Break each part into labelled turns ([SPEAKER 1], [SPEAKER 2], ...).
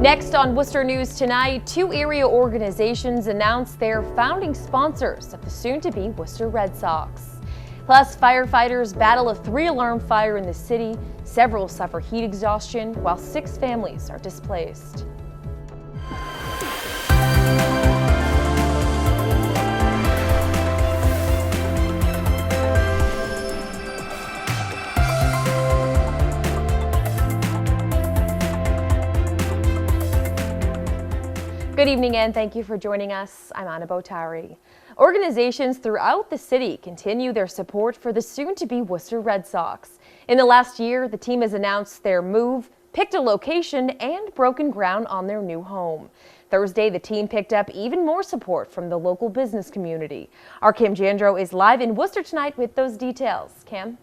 [SPEAKER 1] Next on Worcester News Tonight, two area organizations announced their founding sponsors of the soon-to-be Worcester Red Sox. Plus, firefighters battle a 3-alarm fire in the city. Several suffer heat exhaustion, while 6 families are displaced. Good evening and thank you for joining us. I'm Anna Botari. Organizations throughout the city continue their support for the soon-to-be Worcester Red Sox. In the last year, the team has announced their move, picked a location, and broken ground on their new home. Thursday, the team picked up even more support from the local business community. Our Kim Jandro is live in Worcester tonight with those details. Kim?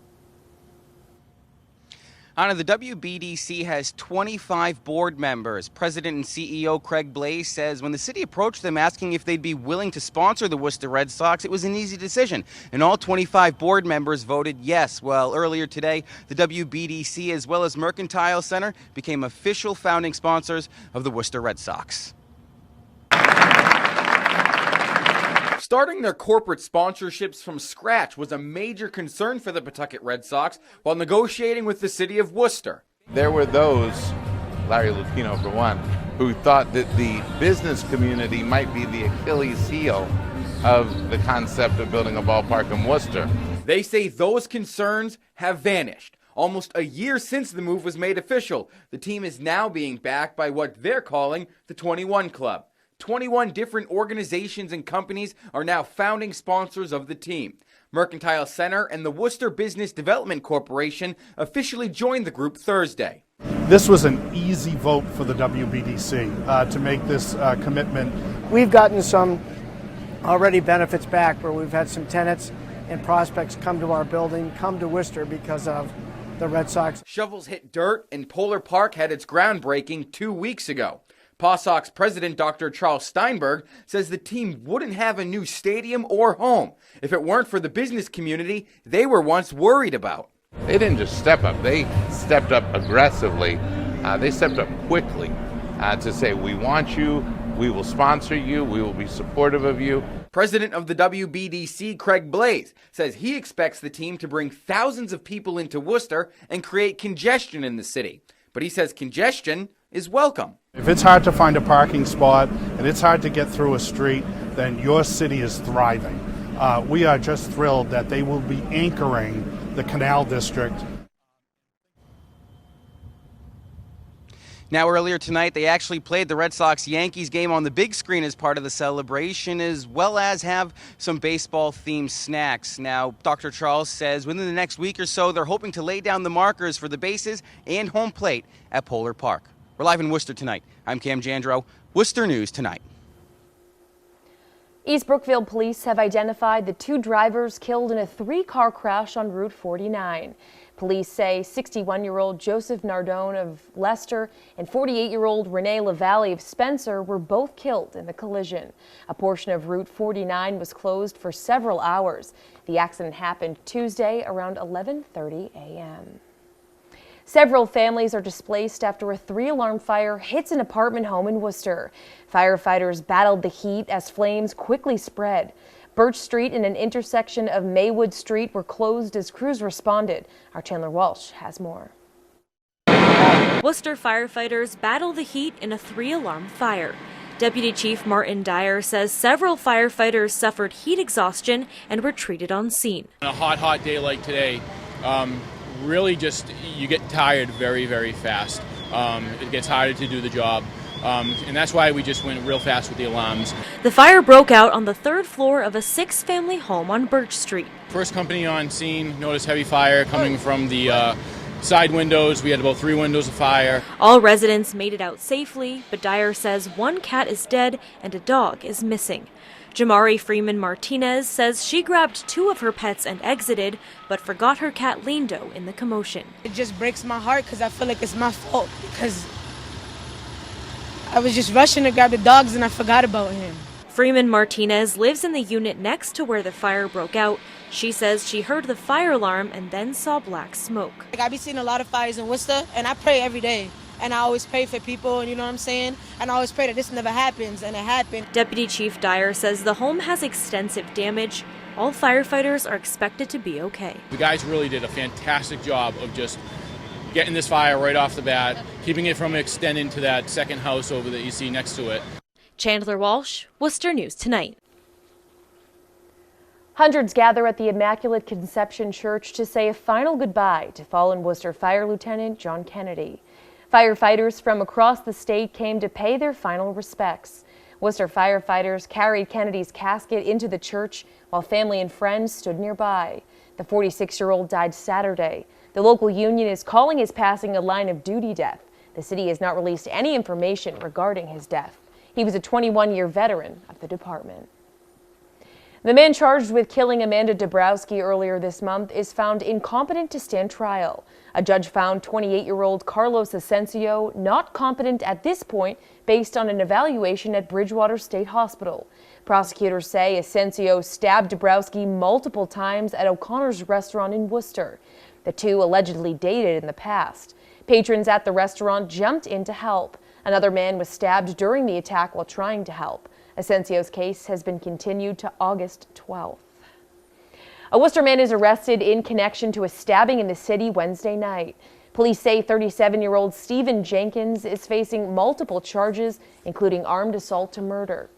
[SPEAKER 2] Anna, the WBDC has 25 board members. President and CEO Craig Blaze says when the city approached them asking if they'd be willing to sponsor the Worcester Red Sox, it was an easy decision, and all 25 board members voted yes. Well, earlier today, the WBDC as well as Mercantile Center became official founding sponsors of the Worcester Red Sox.
[SPEAKER 3] Starting their corporate sponsorships from scratch was a major concern for the Pawtucket Red Sox while negotiating with the city of Worcester.
[SPEAKER 4] There were those, Larry Lupino for one, who thought that the business community might be the Achilles heel of the concept of building a ballpark in Worcester.
[SPEAKER 3] They say those concerns have vanished. Almost a year since the move was made official, the team is now being backed by what they're calling the 21 Club. 21 different organizations and companies are now founding sponsors of the team. Mercantile Center and the Worcester Business Development Corporation officially joined the group Thursday.
[SPEAKER 5] This was an easy vote for the WBDC to make this commitment.
[SPEAKER 6] We've gotten some already benefits back where we've had some tenants and prospects come to our building, come to Worcester because of the Red Sox.
[SPEAKER 3] Shovels hit dirt and Polar Park had its groundbreaking 2 weeks ago. Paw Sox president Dr. Charles Steinberg says the team wouldn't have a new stadium or home if it weren't for the business community they were once worried about.
[SPEAKER 4] They didn't just step up, they stepped up aggressively. They stepped up quickly to say, we want you, we will sponsor you, we will be supportive of you.
[SPEAKER 3] President of the WBDC, Craig Blaze, says he expects the team to bring thousands of people into Worcester and create congestion in the city. But he says congestion is welcome.
[SPEAKER 5] If it's hard to find a parking spot and it's hard to get through a street, then your city is thriving. We are just thrilled that they will be anchoring the Canal District.
[SPEAKER 2] Now, earlier tonight, they actually played the Red Sox-Yankees game on the big screen as part of the celebration, as well as have some baseball-themed snacks. Now, Dr. Charles says within the next week or so, they're hoping to lay down the markers for the bases and home plate at Polar Park. We're live in Worcester tonight. I'm Cam Jandro, Worcester News Tonight.
[SPEAKER 1] East Brookfield police have identified the 2 drivers killed in a 3-car crash on Route 49. Police say 61-year-old Joseph Nardone of Leicester and 48-year-old Renee LaValle of Spencer were both killed in the collision. A portion of Route 49 was closed for several hours. The accident happened Tuesday around 11:30 a.m. Several families are displaced after a 3-alarm fire hits an apartment home in Worcester. Firefighters battled the heat as flames quickly spread. Birch Street and an intersection of Maywood Street were closed as crews responded. Our Chandler Walsh has more.
[SPEAKER 7] Worcester firefighters battle the heat in a 3-alarm fire. Deputy Chief Martin Dyer says several firefighters suffered heat exhaustion and were treated on scene.
[SPEAKER 8] On a hot day like today, really just you get tired very, very fast. It gets harder to do the job. And that's why we just went real fast with the alarms.
[SPEAKER 7] The fire broke out on the 3rd floor of a 6-family home on Birch Street.
[SPEAKER 8] First company on scene noticed heavy fire coming from the side windows. We had about 3 windows of fire.
[SPEAKER 7] All residents made it out safely, but Dyer says 1 cat is dead and a dog is missing. Jamari Freeman Martinez says she grabbed 2 of her pets and exited, but forgot her cat Lindo in the commotion.
[SPEAKER 9] It just breaks my heart because I feel like it's my fault because I was just rushing to grab the dogs and I forgot about him.
[SPEAKER 7] Freeman Martinez lives in the unit next to where the fire broke out. She says she heard the fire alarm and then saw black smoke.
[SPEAKER 9] I be seeing a lot of fires in Worcester and I pray every day and I always pray for people, and you know what I'm saying? And I always pray that this never happens, and it happened.
[SPEAKER 7] Deputy Chief Dyer says the home has extensive damage. All firefighters are expected to be okay.
[SPEAKER 8] The guys really did a fantastic job of just getting this fire right off the bat, keeping it from extending to that second house over that you see next to it.
[SPEAKER 7] Chandler Walsh, Worcester News Tonight.
[SPEAKER 1] Hundreds gather at the Immaculate Conception Church to say a final goodbye to fallen Worcester Fire Lieutenant John Kennedy. Firefighters from across the state came to pay their final respects. Worcester firefighters carried Kennedy's casket into the church while family and friends stood nearby. The 46-year-old died Saturday. The local union is calling his passing a line of duty death. The city has not released any information regarding his death. He was a 21-year veteran of the department. The man charged with killing Amanda Dabrowski earlier this month is found incompetent to stand trial. A judge found 28-year-old Carlos Ascencio not competent at this point based on an evaluation at Bridgewater State Hospital. Prosecutors say Ascencio stabbed Dabrowski multiple times at O'Connor's restaurant in Worcester. The two allegedly dated in the past. Patrons at the restaurant jumped in to help. Another man was stabbed during the attack while trying to help. Ascencio's case has been continued to August 12th. A Worcester man is arrested in connection to a stabbing in the city Wednesday night. Police say 37-year-old Stephen Jenkins is facing multiple charges, including armed assault to murder.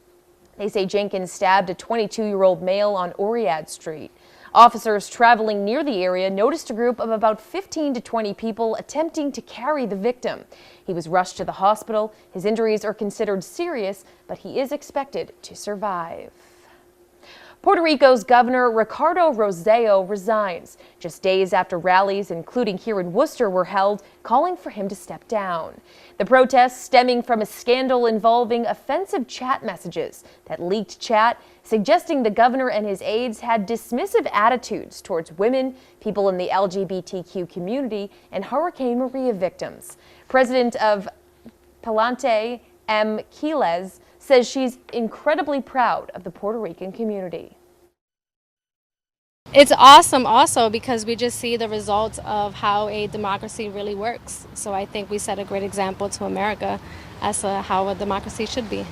[SPEAKER 1] They say Jenkins stabbed a 22-year-old male on Oriad Street. Officers traveling near the area noticed a group of about 15 to 20 people attempting to carry the victim. He was rushed to the hospital. His injuries are considered serious, but he is expected to survive. Puerto Rico's Governor Ricardo Rossello resigns just days after rallies, including here in Worcester, were held calling for him to step down. The protests stemming from a scandal involving offensive chat messages that leaked chat suggesting the governor and his aides had dismissive attitudes towards women, people in the LGBTQ community, and Hurricane Maria victims. President of Palante, M. Quiles, says she's incredibly proud of the Puerto Rican community.
[SPEAKER 10] It's awesome also because we just see the results of how a democracy really works. So I think we set a great example to America as to how a democracy should be.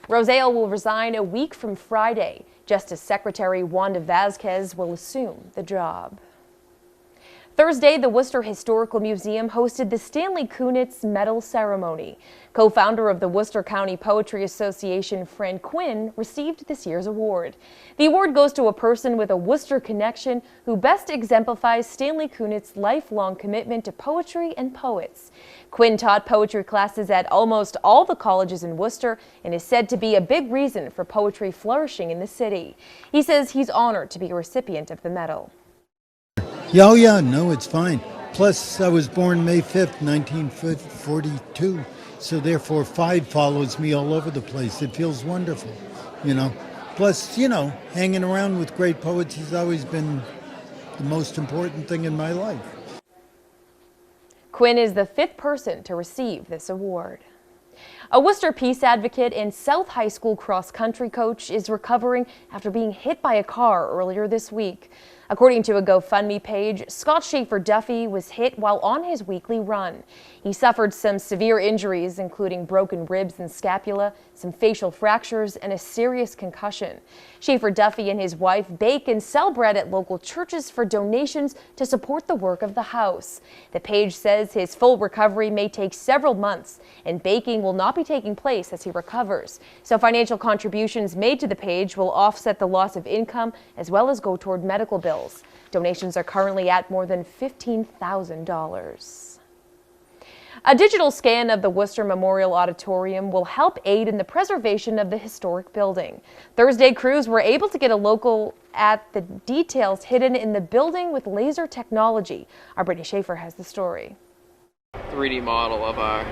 [SPEAKER 1] Rossello will resign a week from Friday. Justice Secretary Wanda Vazquez will assume the job. Thursday, the Worcester Historical Museum hosted the Stanley Kunitz Medal Ceremony. Co-founder of the Worcester County Poetry Association, Fran Quinn, received this year's award. The award goes to a person with a Worcester connection who best exemplifies Stanley Kunitz's lifelong commitment to poetry and poets. Quinn taught poetry classes at almost all the colleges in Worcester and is said to be a big reason for poetry flourishing in the city. He says he's honored to be a recipient of the medal.
[SPEAKER 11] Oh yeah, no, it's fine. Plus, I was born May 5th, 1942, so therefore 5 follows me all over the place. It feels wonderful, you know. Plus, you know, hanging around with great poets has always been the most important thing in my life.
[SPEAKER 1] Quinn is the 5th person to receive this award. A Worcester peace advocate and South High School cross-country coach is recovering after being hit by a car earlier this week. According to a GoFundMe page, Scott Schaefer Duffy was hit while on his weekly run. He suffered some severe injuries, including broken ribs and scapula, some facial fractures, and a serious concussion. Schaefer Duffy and his wife bake and sell bread at local churches for donations to support the work of the house. The page says his full recovery may take several months, and baking will not be taking place as he recovers. So financial contributions made to the page will offset the loss of income as well as go toward medical bills. Donations are currently at more than $15,000. A digital scan of the Worcester Memorial Auditorium will help aid in the preservation of the historic building. Thursday, crews were able to get a look at the details hidden in the building with laser technology. Our Brittany Schaefer has the story.
[SPEAKER 12] 3D model of our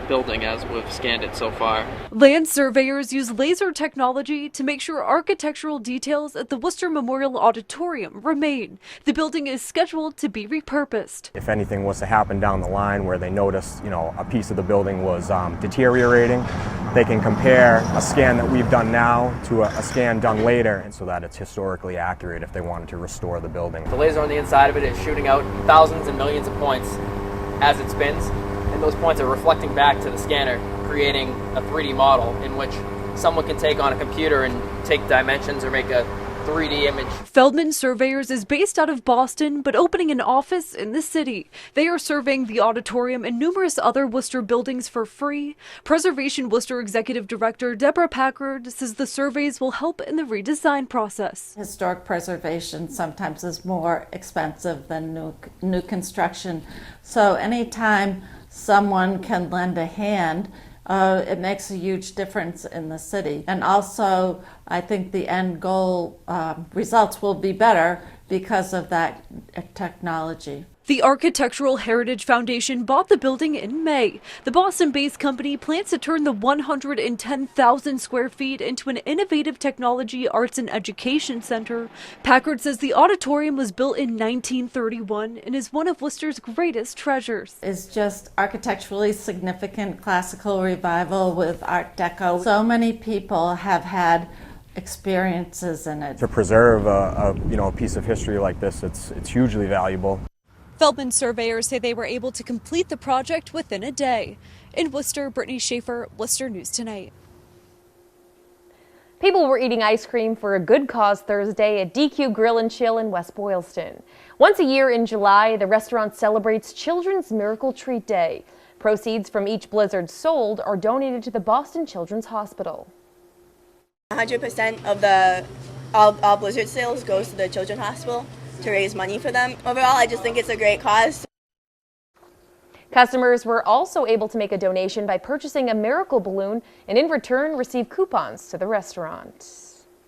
[SPEAKER 12] building as we've scanned it so far.
[SPEAKER 13] Land surveyors use laser technology to make sure architectural details at the Worcester Memorial Auditorium remain. The building is scheduled to be repurposed.
[SPEAKER 14] If anything was to happen down the line where they noticed, a piece of the building was deteriorating, they can compare a scan that we've done now to a scan done later, and so that it's historically accurate if they wanted to restore the building.
[SPEAKER 12] The laser on the inside of it is shooting out thousands and millions of points as it spins, and those points are reflecting back to the scanner, creating a 3D model in which someone can take on a computer and take dimensions or make a 3D image.
[SPEAKER 13] Feldman Surveyors is based out of Boston, but opening an office in the city. They are surveying the auditorium and numerous other Worcester buildings for free. Preservation Worcester Executive Director Deborah Packard says the surveys will help in the redesign process.
[SPEAKER 15] Historic preservation sometimes is more expensive than new construction. So anytime someone can lend a hand, it makes a huge difference in the city. And also, I think the end goal results will be better because of that technology.
[SPEAKER 13] The Architectural Heritage Foundation bought the building in May. The Boston-based company plans to turn the 110,000 square feet into an innovative technology, arts, and education center. Packard says the auditorium was built in 1931 and is one of Worcester's greatest treasures.
[SPEAKER 15] It's just architecturally significant classical revival with Art Deco. So many people have had experiences in it.
[SPEAKER 14] To preserve a piece of history like this, it's hugely valuable.
[SPEAKER 13] Feldman Surveyors say they were able to complete the project within a day. In Worcester, Brittany Schaefer, Worcester News Tonight.
[SPEAKER 1] People were eating ice cream for a good cause Thursday at DQ Grill and Chill in West Boylston. Once a year in July, the restaurant celebrates Children's Miracle Treat Day. Proceeds from each blizzard sold are donated to the Boston Children's Hospital.
[SPEAKER 16] 100% of all blizzard sales goes to the Children's Hospital to raise money for them. Overall, I just think it's a great cause.
[SPEAKER 1] Customers were also able to make a donation by purchasing a miracle balloon and in return receive coupons to the restaurant.